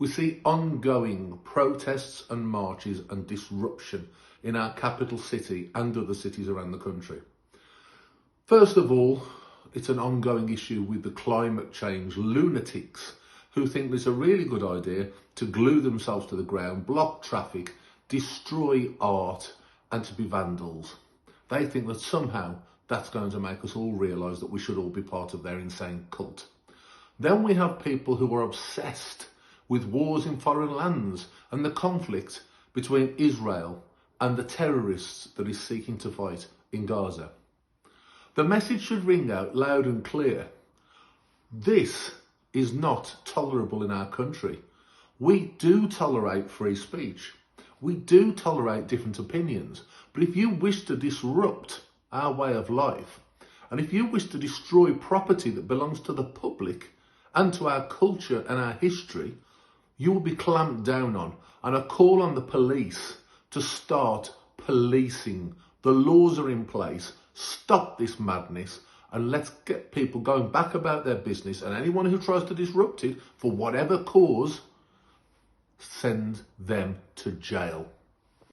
we see ongoing protests and marches and disruption in our capital city and other cities around the country. First of all, it's an ongoing issue with the climate change lunatics who think it's a really good idea to glue themselves to the ground, block traffic, destroy art and to be vandals. They think that somehow that's going to make us all realise that we should all be part of their insane cult. Then we have people who are obsessed with wars in foreign lands and the conflict between Israel and the terrorists that is seeking to fight in Gaza. The message should ring out loud and clear. This is not tolerable in our country. We do tolerate free speech. We do tolerate different opinions. But if you wish to disrupt our way of life, and if you wish to destroy property that belongs to the public and to our culture and our history, you will be clamped down on, and a call on the police to start policing. The laws are in place. Stop this madness and let's get people going back about their business, and anyone who tries to disrupt it for whatever cause, send them to jail.